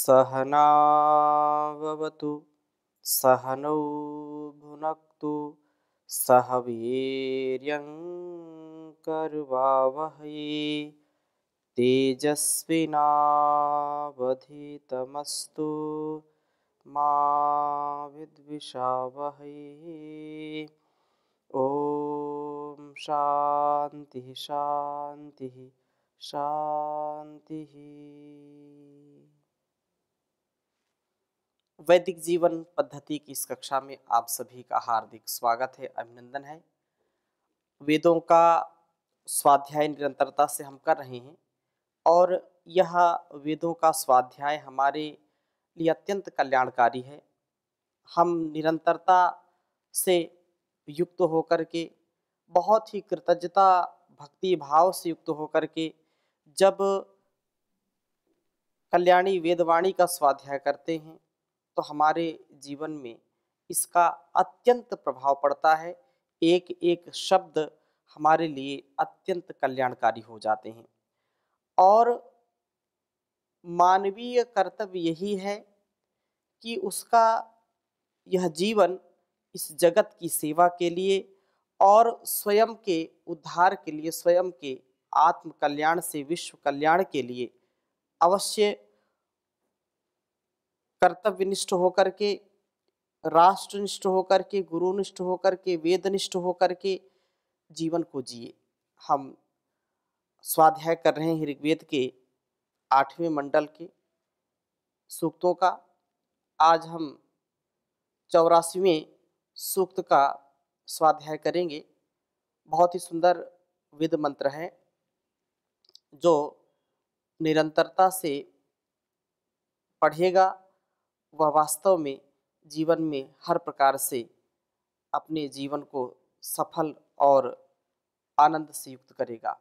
सहनाववतु सहनौ भुनक्तु सह वीर्यङ्करवावहै तेजस्विनावधीतमस्तु मा विद्विषावहै। ओम शांति शांति शांति। वैदिक जीवन पद्धति की इस कक्षा में आप सभी का हार्दिक स्वागत है, अभिनंदन है। वेदों का स्वाध्याय निरंतरता से हम कर रहे हैं और यह वेदों का स्वाध्याय हमारे लिए अत्यंत कल्याणकारी है। हम निरंतरता से युक्त होकर के, बहुत ही कृतज्ञता भक्ति भाव से युक्त होकर के जब कल्याणी वेदवाणी का स्वाध्याय करते हैं तो हमारे जीवन में इसका अत्यंत प्रभाव पड़ता है। एक एक शब्द हमारे लिए अत्यंत कल्याणकारी हो जाते हैं और मानवीय कर्तव्य यही है कि उसका यह जीवन इस जगत की सेवा के लिए और स्वयं के उद्धार के लिए, स्वयं के आत्म कल्याण से विश्व कल्याण के लिए अवश्य कर्तव्यनिष्ठ होकर के, राष्ट्रनिष्ठ होकर के, गुरुनिष्ठ होकर के, वेदनिष्ठ होकर के जीवन को जिए। हम स्वाध्याय कर रहे हैं ऋग्वेद के 8वें मंडल के सूक्तों का। आज हम 84वें सूक्त का स्वाध्याय करेंगे। बहुत ही सुंदर वेद मंत्र है जो निरंतरता से पढ़ेगा वह वास्तव में जीवन में हर प्रकार से अपने जीवन को सफल और आनंद से युक्त करेगा।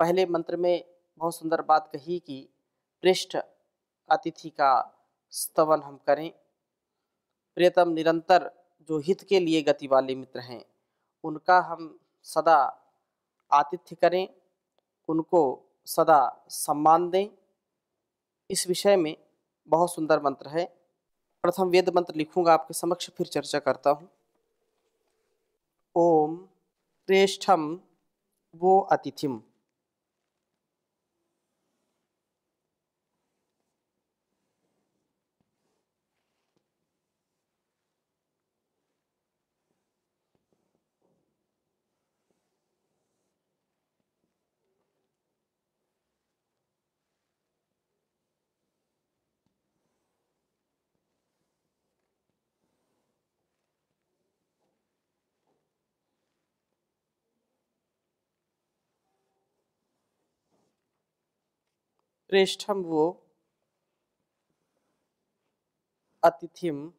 पहले मंत्र में बहुत सुंदर बात कही कि पृष्ठ अतिथि का स्तवन हम करें। प्रियतम निरंतर जो हित के लिए गति वाले मित्र हैं उनका हम सदा आतिथ्य करें, उनको सदा सम्मान दें। इस विषय में बहुत सुंदर मंत्र है। प्रथम वेद मंत्र लिखूंगा आपके समक्ष, फिर चर्चा करता हूं। ओम प्रेष्ठम वो अतिथिम। प्रेष्ठम वो अतिथिम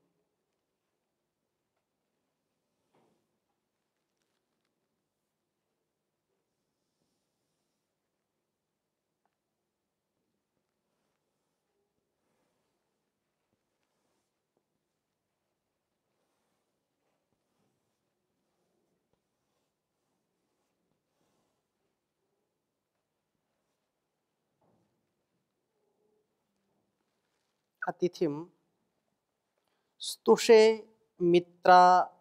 अतिथिम स्तुषे मित्रामिव।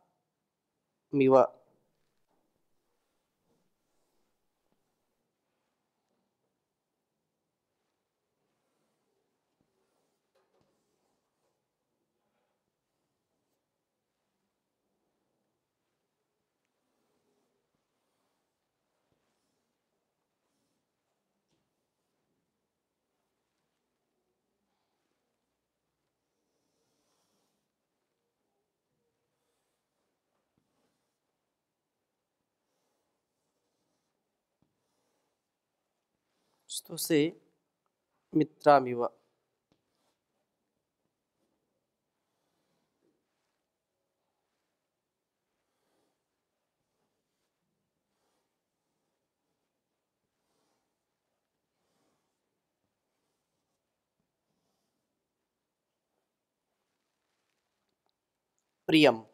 स्तुषे मित्रामिव। प्रियम।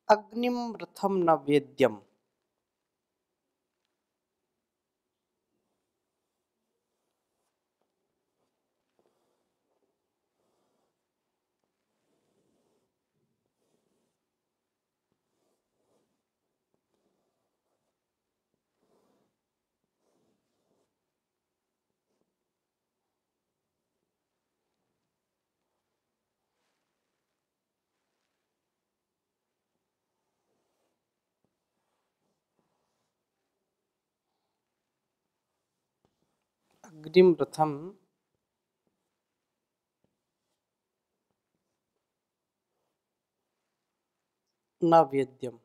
अग्निम रथम न वेद्यम। अग्निम रथम न वेद्यम।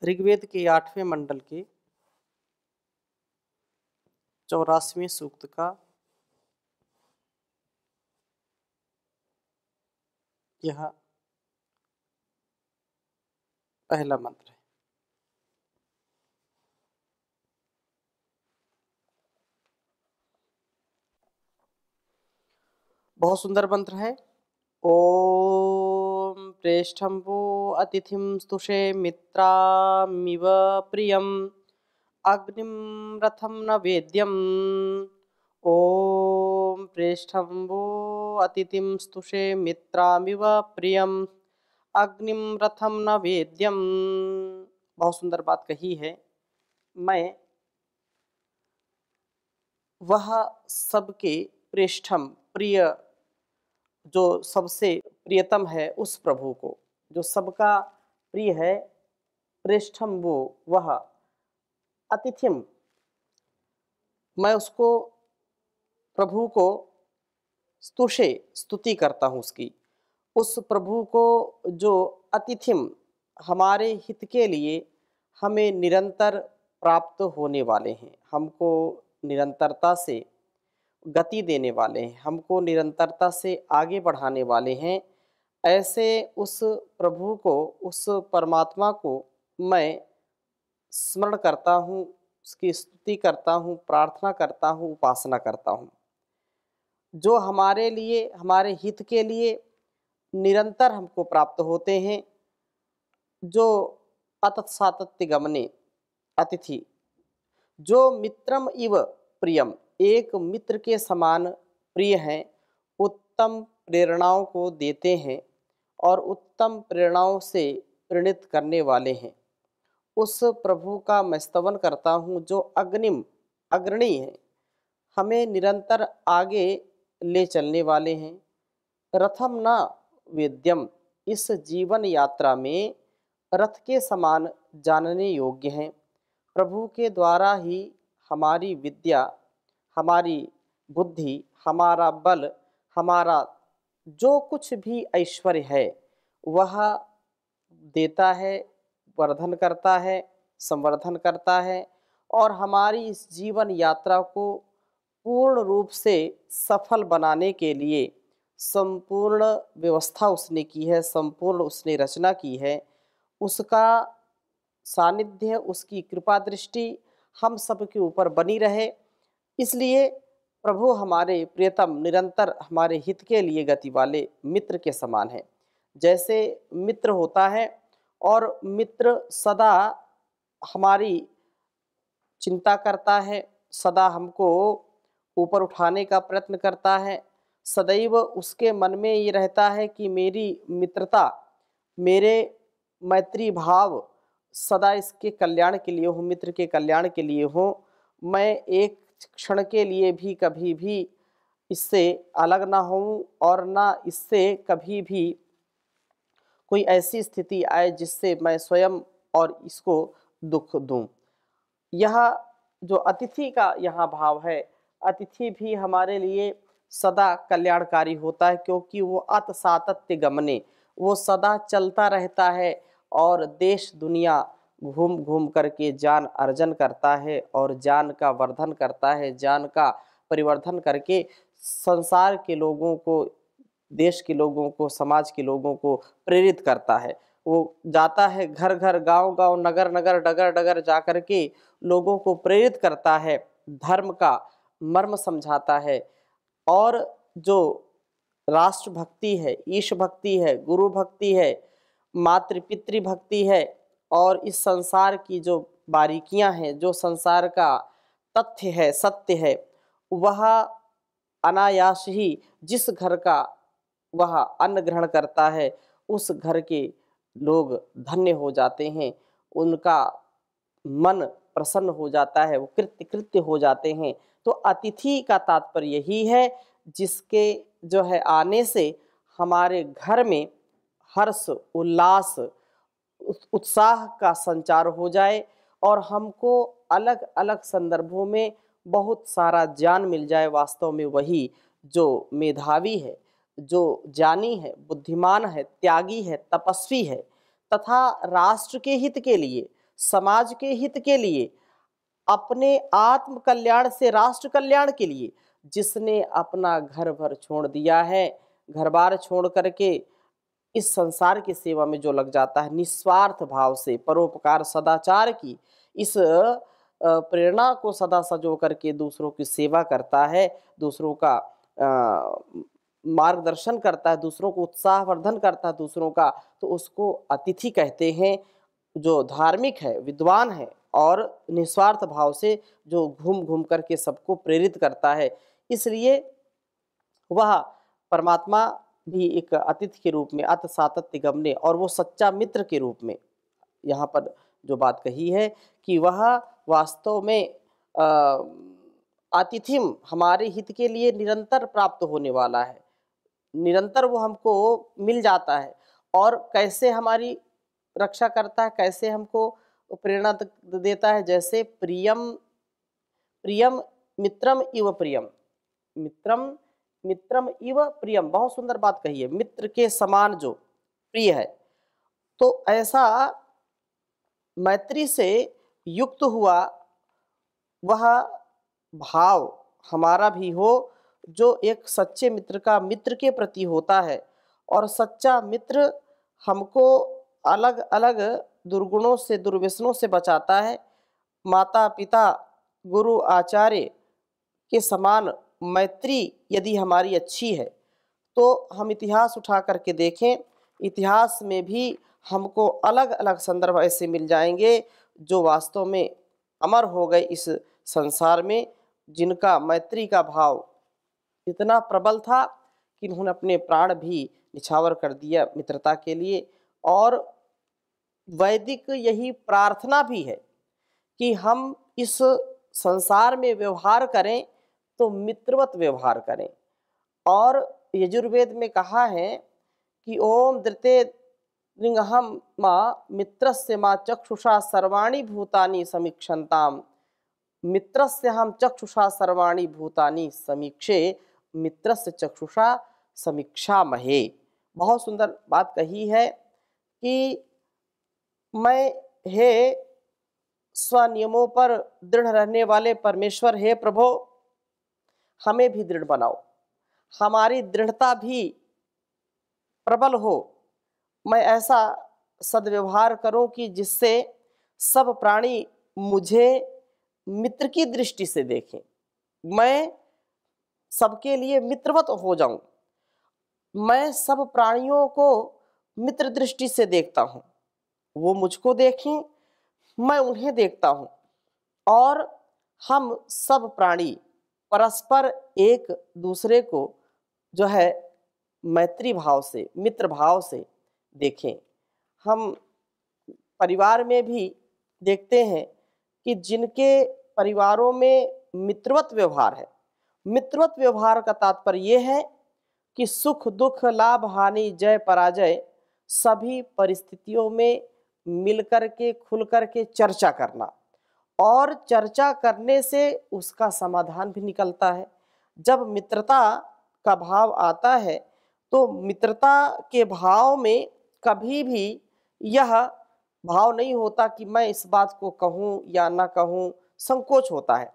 ऋग्वेद के 8वें मंडल के 84वें सूक्त का यह पहला मंत्र है। बहुत सुंदर मंत्र है। ओम प्रेष्ठं वो अतिथिं स्तुषे मित्रामिव प्रियम अग्निम रथम न वेद्यम। ओम प्रेष्ठं वो अतिथिं स्तुषे मित्रामिव प्रियम अग्निम रथम न वेद्यम। बहुत सुंदर बात कही है। मैं वह सबके प्रेष्ठम प्रिय, जो सबसे प्रियतम है उस प्रभु को, जो सबका प्रिय है, प्रेष्ठम वो वह, अतिथिम मैं उसको, प्रभु को, स्तुषे स्तुति करता हूँ उसकी, उस प्रभु को जो अतिथिम हमारे हित के लिए हमें निरंतर प्राप्त होने वाले हैं, हमको निरंतरता से गति देने वाले हैं, हमको निरंतरता से आगे बढ़ाने वाले हैं। ऐसे उस प्रभु को, उस परमात्मा को मैं स्मरण करता हूँ, उसकी स्तुति करता हूँ, प्रार्थना करता हूँ, उपासना करता हूँ, जो हमारे लिए, हमारे हित के लिए निरंतर हमको प्राप्त होते हैं। जो अतत्सातत्य गमने अतिथि, जो मित्रम इव प्रियम, एक मित्र के समान प्रिय हैं, उत्तम प्रेरणाओं को देते हैं और उत्तम प्रेरणाओं से प्रेरित करने वाले हैं, उस प्रभु का मैं स्तवन करता हूँ जो अग्निम अग्रणी है, हमें निरंतर आगे ले चलने वाले हैं। रथम न वेद्यम, इस जीवन यात्रा में रथ के समान जानने योग्य हैं। प्रभु के द्वारा ही हमारी विद्या, हमारी बुद्धि, हमारा बल, हमारा जो कुछ भी ऐश्वर्य है वह देता है, वर्धन करता है, संवर्धन करता है और हमारी इस जीवन यात्रा को पूर्ण रूप से सफल बनाने के लिए संपूर्ण व्यवस्था उसने की है, संपूर्ण उसने रचना की है। उसका सानिध्य, उसकी कृपा दृष्टि हम सब के ऊपर बनी रहे। इसलिए प्रभु हमारे प्रियतम, निरंतर हमारे हित के लिए गति वाले मित्र के समान है। जैसे मित्र होता है और मित्र सदा हमारी चिंता करता है, सदा हमको ऊपर उठाने का प्रयत्न करता है, सदैव उसके मन में ये रहता है कि मेरी मित्रता, मेरे मैत्री भाव सदा इसके कल्याण के लिए हो, मित्र के कल्याण के लिए हो। मैं एक क्षण के लिए भी कभी भी इससे अलग ना हूँ और ना इससे कभी भी कोई ऐसी स्थिति आए जिससे मैं स्वयं और इसको दुख दूं। यह जो अतिथि का यहाँ भाव है, अतिथि भी हमारे लिए सदा कल्याणकारी होता है, क्योंकि वो अत सातत्य गमने, वो सदा चलता रहता है और देश दुनिया घूम घूम करके ज्ञान अर्जन करता है और ज्ञान का वर्धन करता है, ज्ञान का परिवर्धन करके संसार के लोगों को, देश के लोगों को, समाज के लोगों को प्रेरित करता है। वो जाता है घर घर, गांव गांव, नगर नगर, डगर डगर जा कर के लोगों को प्रेरित करता है, धर्म का मर्म समझाता है। और जो राष्ट्र भक्ति है, ईश भक्ति है, गुरु भक्ति है, मातृ पितृ भक्ति है और इस संसार की जो बारीकियां हैं, जो संसार का तथ्य है, सत्य है, वह अनायास ही जिस घर का वह अन्न ग्रहण करता है उस घर के लोग धन्य हो जाते हैं, उनका मन प्रसन्न हो जाता है, वो कृत्य कृत्य हो जाते हैं। तो अतिथि का तात्पर्य यही है जिसके जो है आने से हमारे घर में हर्ष, उल्लास, उत्साह का संचार हो जाए और हमको अलग अलग संदर्भों में बहुत सारा ज्ञान मिल जाए। वास्तव में वही जो मेधावी है, जो ज्ञानी है, बुद्धिमान है, त्यागी है, तपस्वी है तथा राष्ट्र के हित के लिए, समाज के हित के लिए, अपने आत्म कल्याण से राष्ट्र कल्याण के लिए जिसने अपना घर भर छोड़ दिया है, घर बार छोड़ करके इस संसार की सेवा में जो लग जाता है, निस्वार्थ भाव से परोपकार सदाचार की इस प्रेरणा को सदा सजो करके दूसरों की सेवा करता है, दूसरों का मार्गदर्शन करता है, दूसरों को उत्साहवर्धन करता है दूसरों का, तो उसको अतिथि कहते हैं। जो धार्मिक है, विद्वान है और निस्वार्थ भाव से जो घूम घूम करके सबको प्रेरित करता है, इसलिए वह परमात्मा भी एक अतिथि के रूप में अत सातत्य गमने और वो सच्चा मित्र के रूप में यहाँ पर जो बात कही है कि वह वास्तव में आतिथ्यम हमारे हित के लिए निरंतर प्राप्त होने वाला है, निरंतर वो हमको मिल जाता है। और कैसे हमारी रक्षा करता है, कैसे हमको प्रेरणा देता है, जैसे प्रियम प्रियम मित्रम इव प्रियम, मित्रम मित्रम इव प्रियम, बहुत सुंदर बात कही है, मित्र के समान जो प्रिय है। तो ऐसा मैत्री से युक्त हुआ वह भाव हमारा भी हो जो एक सच्चे मित्र का मित्र के प्रति होता है। और सच्चा मित्र हमको अलग अलग दुर्गुणों से, दुर्व्यसनों से बचाता है। माता पिता, गुरु, आचार्य के समान मैत्री यदि हमारी अच्छी है तो हम इतिहास उठा करके देखें, इतिहास में भी हमको अलग अलग संदर्भ ऐसे मिल जाएंगे जो वास्तव में अमर हो गए इस संसार में, जिनका मैत्री का भाव इतना प्रबल था कि उन्होंने अपने प्राण भी निछावर कर दिया मित्रता के लिए। और वैदिक यही प्रार्थना भी है कि हम इस संसार में व्यवहार करें तो मित्रवत व्यवहार करें। और यजुर्वेद में कहा है कि ओम धृते रिंगहम माँ मित्रस्य माँ चक्षुषा सर्वाणि भूतानि समीक्षन्ताम, मित्रस्य हम चक्षुषा सर्वाणि भूतानि समीक्षे मित्रस्य चक्षुषा समीक्षा महे। बहुत सुंदर बात कही है कि मैं हे स्वनियमों पर दृढ़ रहने वाले परमेश्वर, हे प्रभु हमें भी दृढ़ बनाओ, हमारी दृढ़ता भी प्रबल हो, मैं ऐसा सद्व्यवहार करूं कि जिससे सब प्राणी मुझे मित्र की दृष्टि से देखें, मैं सबके लिए मित्रवत हो जाऊं, मैं सब प्राणियों को मित्र दृष्टि से देखता हूं, वो मुझको देखें, मैं उन्हें देखता हूं और हम सब प्राणी परस्पर एक दूसरे को जो है मैत्री भाव से, मित्र भाव से देखें। हम परिवार में भी देखते हैं कि जिनके परिवारों में मित्रवत व्यवहार है, मित्रवत व्यवहार का तात्पर्य ये है कि सुख दुख, लाभ हानि, जय पराजय सभी परिस्थितियों में मिलकर के, खुलकर के चर्चा करना, और चर्चा करने से उसका समाधान भी निकलता है। जब मित्रता का भाव आता है तो मित्रता के भाव में कभी भी यह भाव नहीं होता कि मैं इस बात को कहूँ या ना कहूँ, संकोच होता है।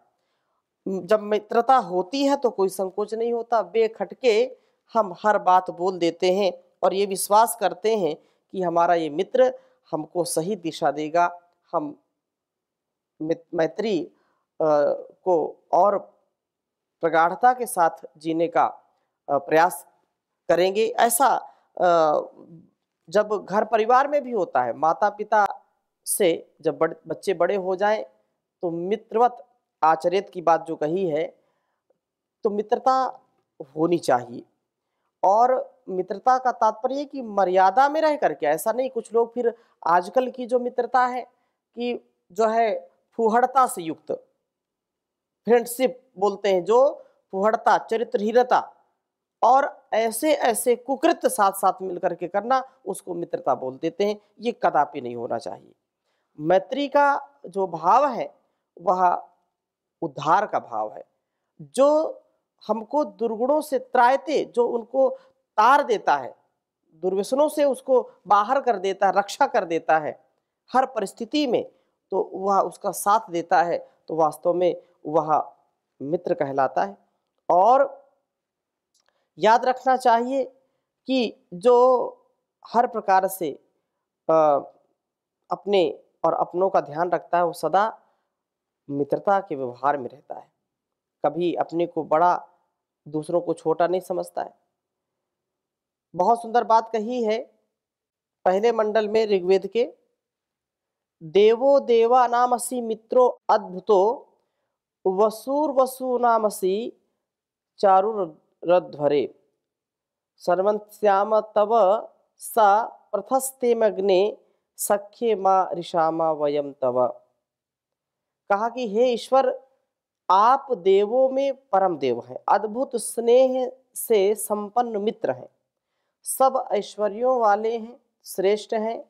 जब मित्रता होती है तो कोई संकोच नहीं होता, बेखटके हम हर बात बोल देते हैं और ये विश्वास करते हैं कि हमारा ये मित्र हमको सही दिशा देगा। हम मैत्री को और प्रगाढ़ता के साथ जीने का प्रयास करेंगे। ऐसा जब घर परिवार में भी होता है, माता पिता से जब बच्चे बड़े हो जाएं तो मित्रवत आचरित की बात जो कही है, तो मित्रता होनी चाहिए। और मित्रता का तात्पर्य कि मर्यादा में रह करके, ऐसा नहीं कुछ लोग फिर आजकल की जो मित्रता है कि जो है फुहड़ता से युक्त फ्रेंडशिप बोलते हैं, जो फुहड़ता, चरित्रहीनता और ऐसे ऐसे कुकृत्य साथ साथ मिलकर के करना, उसको मित्रता बोल देते हैं। ये कदापि नहीं होना चाहिए। मैत्री का जो भाव है वह उद्धार का भाव है, जो हमको दुर्गुणों से त्रायते, जो उनको तार देता है, दुर्व्यसनों से उसको बाहर कर देता है, रक्षा कर देता है हर परिस्थिति में, तो वह उसका साथ देता है, तो वास्तव में वह मित्र कहलाता है। और याद रखना चाहिए कि जो हर प्रकार से अ, अपने और अपनों का ध्यान रखता है, वो सदा मित्रता के व्यवहार में रहता है। कभी अपने को बड़ा, दूसरों को छोटा नहीं समझता है। बहुत सुंदर बात कही है पहले मंडल में ऋग्वेद के, देवो देवा नामसी मित्रो अद्भुतो वसुर वसु नामसी चारुरध्वरे सर्वंश्याम तव स प्रथस्ते मग्ने सख्ये माँ ऋषामा वयम तव। कहा कि हे ईश्वर, आप देवों में परम देव हैं, अद्भुत स्नेह से संपन्न मित्र हैं, सब ऐश्वर्यों वाले हैं, श्रेष्ठ हैं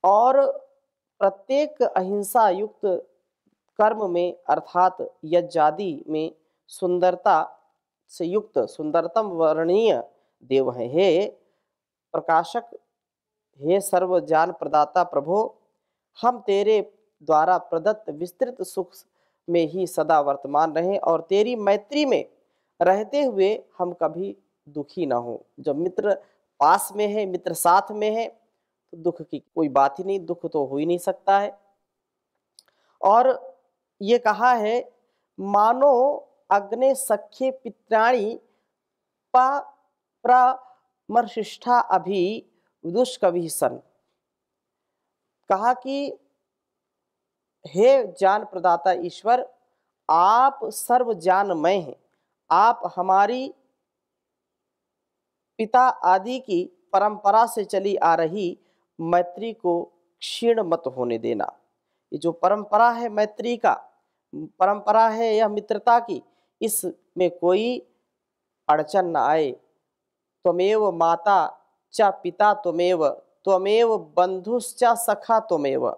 और प्रत्येक अहिंसा युक्त कर्म में अर्थात यज्ञादि में सुंदरता से युक्त सुंदरतम वर्णीय देव हैं। हे प्रकाशक, हे सर्व ज्ञान प्रदाता प्रभो, हम तेरे द्वारा प्रदत्त विस्तृत सुख में ही सदा वर्तमान रहें और तेरी मैत्री में रहते हुए हम कभी दुखी ना हो। जब मित्र पास में है, मित्र साथ में है, तो दुख की कोई बात ही नहीं, दुख तो हो ही नहीं सकता है। और ये कहा है, मानो अग्ने सख्ये पित्राणि प्रमर्शिष्ठा अभि दुष्कवि सन। कहा कि हे ज्ञान प्रदाता ईश्वर, आप सर्व ज्ञानमय हैं, आप हमारी पिता आदि की परंपरा से चली आ रही मैत्री को क्षीण मत होने देना। ये जो परंपरा है मैत्री का, परंपरा है यह मित्रता की, इसमें कोई अड़चन न आए। त्वमेव माता च पिता त्वमेव, त्वमेव बंधुश्च सखा त्वमेव,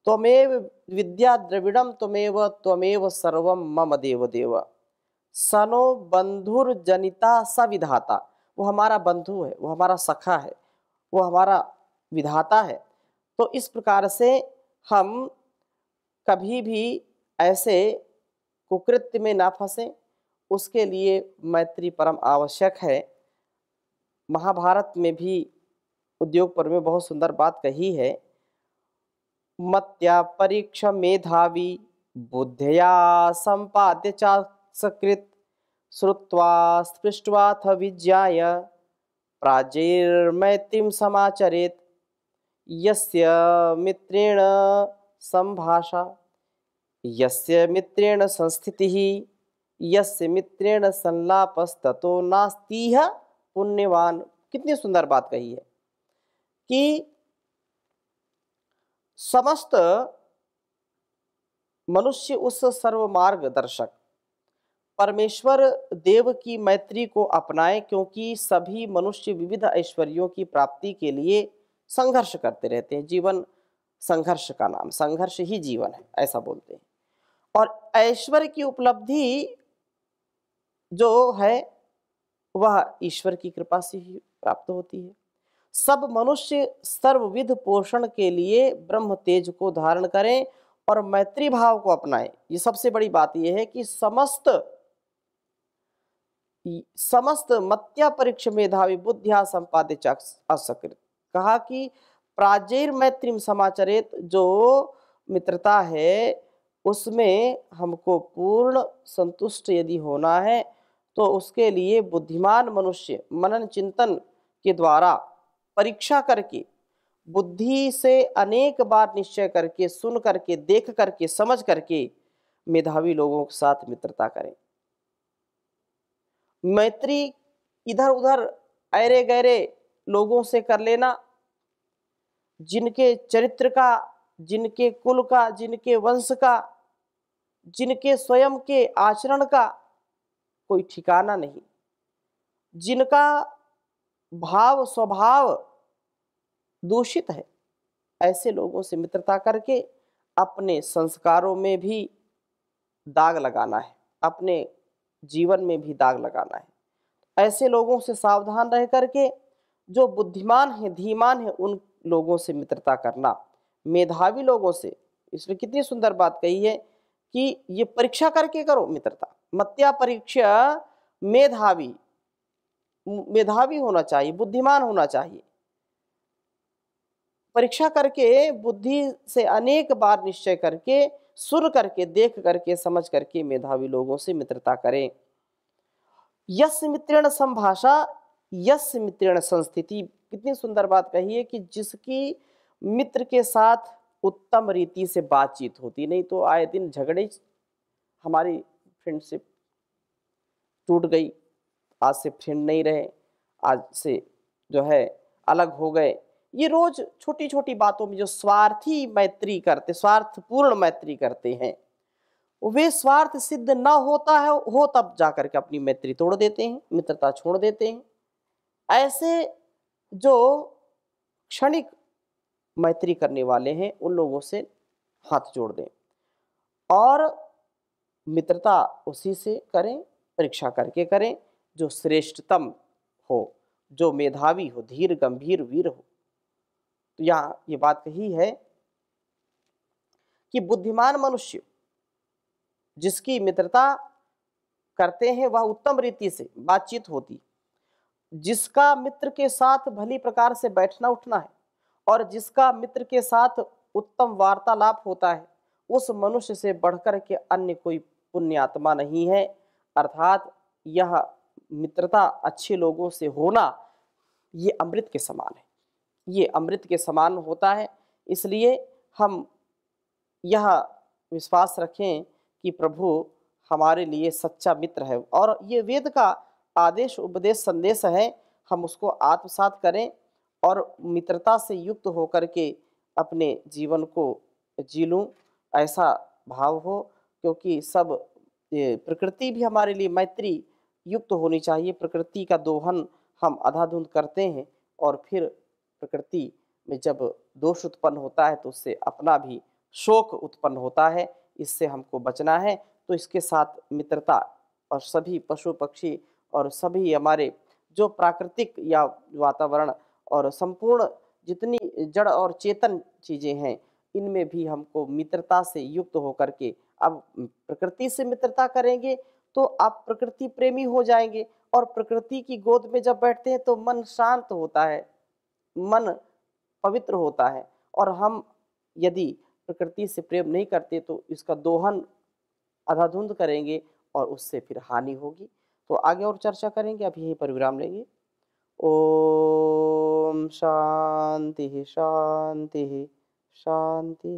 त्वमेव विद्या द्रविड़म त्वमेव, त्वमेव सर्वम मम देव देव। सनो बंधुर जनिता स विधाता, वो हमारा बंधु है, वो हमारा सखा है, वो हमारा विधाता है। तो इस प्रकार से हम कभी भी ऐसे कुकृत्य में ना फंसें, उसके लिए मैत्री परम आवश्यक है। महाभारत में भी उद्योग पर्व में बहुत सुंदर बात कही है, मत्या परीक्ष मेधावी बुद्धया संपाद्य च सकृत श्रुत्वा स्पृष्ट्वाथ विज्ञाय प्राजैर्मैत्रीं समाचरेत्। यस्य मित्रेण संभाषा, यस्य मित्रेण संस्थितिः, यस्य मित्रेण संलापस्ततो नास्तीह पुण्यवान। कितनी सुंदर बात कही है कि समस्त मनुष्य उस सर्व मार्गदर्शक परमेश्वर देव की मैत्री को अपनाए, क्योंकि सभी मनुष्य विविध ऐश्वर्यों की प्राप्ति के लिए संघर्ष करते रहते हैं। जीवन संघर्ष का नाम, संघर्ष ही जीवन है, ऐसा बोलते हैं। और ऐश्वर्य की उपलब्धि जो है वह ईश्वर की कृपा से ही प्राप्त होती है। सब मनुष्य सर्वविध पोषण के लिए ब्रह्म तेज को धारण करें और मैत्री भाव को अपनाएं। ये सबसे बड़ी बात यह है कि समस्त मत्या परीक्ष मेधावी बुद्धिया संपादे च असकृत। कहा कि प्राजैर मैत्रीम समाचरेत, जो मित्रता है उसमें हमको पूर्ण संतुष्ट यदि होना है तो उसके लिए बुद्धिमान मनुष्य मनन चिंतन के द्वारा परीक्षा करके, बुद्धि से अनेक बार निश्चय करके, सुन करके, देख करके, समझ करके मेधावी लोगों के साथ मित्रता करें। मैत्री इधर उधर ऐरे गैरे लोगों से कर लेना, जिनके चरित्र का, जिनके कुल का, जिनके वंश का, जिनके स्वयं के आचरण का कोई ठिकाना नहीं, जिनका भाव स्वभाव दूषित है, ऐसे लोगों से मित्रता करके अपने संस्कारों में भी दाग लगाना है, अपने जीवन में भी दाग लगाना है। ऐसे लोगों से सावधान रह करके जो बुद्धिमान है, धीमान है, उन लोगों से मित्रता करना, मेधावी लोगों से। इसलिए कितनी सुंदर बात कही है कि ये परीक्षा करके करो मित्रता। मत्या परीक्षा मेधावी, मेधावी होना चाहिए, बुद्धिमान होना चाहिए। परीक्षा करके, बुद्धि से अनेक बार निश्चय करके, सुन करके, देख करके, समझ करके मेधावी लोगों से मित्रता करें। यस्य मित्रेण संभाषा यस्य मित्रेण संस्थिति। कितनी सुंदर बात कही है कि जिसकी मित्र के साथ उत्तम रीति से बातचीत होती, नहीं तो आए दिन झगड़े, हमारी फ्रेंडशिप टूट गई, आज से फ्रेंड नहीं रहे, आज से जो है अलग हो गए। ये रोज छोटी छोटी बातों में जो स्वार्थी मैत्री करते, स्वार्थपूर्ण मैत्री करते हैं, वे स्वार्थ सिद्ध ना होता है हो तब जाकर के अपनी मैत्री तोड़ देते हैं, मित्रता छोड़ देते हैं। ऐसे जो क्षणिक मैत्री करने वाले हैं उन लोगों से हाथ जोड़ दें और मित्रता उसी से करें, परीक्षा करके करें जो श्रेष्ठतम हो, जो मेधावी हो, धीर गंभीर वीर हो। तो यहाँ ये बात कही है कि बुद्धिमान मनुष्य जिसकी मित्रता करते हैं वह उत्तम रीति से बातचीत होती, जिसका मित्र के साथ भली प्रकार से बैठना उठना है और जिसका मित्र के साथ उत्तम वार्तालाप होता है, उस मनुष्य से बढ़कर के अन्य कोई पुण्यात्मा नहीं है। अर्थात यह मित्रता अच्छे लोगों से होना ये अमृत के समान है, ये अमृत के समान होता है। इसलिए हम यह विश्वास रखें कि प्रभु हमारे लिए सच्चा मित्र है और ये वेद का आदेश, उपदेश, संदेश है, हम उसको आत्मसात करें और मित्रता से युक्त होकर के अपने जीवन को जी लूं, ऐसा भाव हो। क्योंकि सब प्रकृति भी हमारे लिए मैत्री युक्त होनी चाहिए। प्रकृति का दोहन हम अंधाधुंध करते हैं और फिर प्रकृति में जब दोष उत्पन्न होता है तो उससे अपना भी शोक उत्पन्न होता है, इससे हमको बचना है। तो इसके साथ मित्रता और सभी पशु पक्षी और सभी हमारे जो प्राकृतिक या वातावरण और संपूर्ण जितनी जड़ और चेतन चीज़ें हैं, इनमें भी हमको मित्रता से युक्त होकर के, अब प्रकृति से मित्रता करेंगे तो आप प्रकृति प्रेमी हो जाएंगे और प्रकृति की गोद में जब बैठते हैं तो मन शांत होता है, मन पवित्र होता है। और हम यदि प्रकृति से प्रेम नहीं करते तो इसका दोहन अंधाधुंध करेंगे और उससे फिर हानि होगी। तो आगे और चर्चा करेंगे, अभी यहीं पर विराम लेंगे। ओम शांति शांति शांति।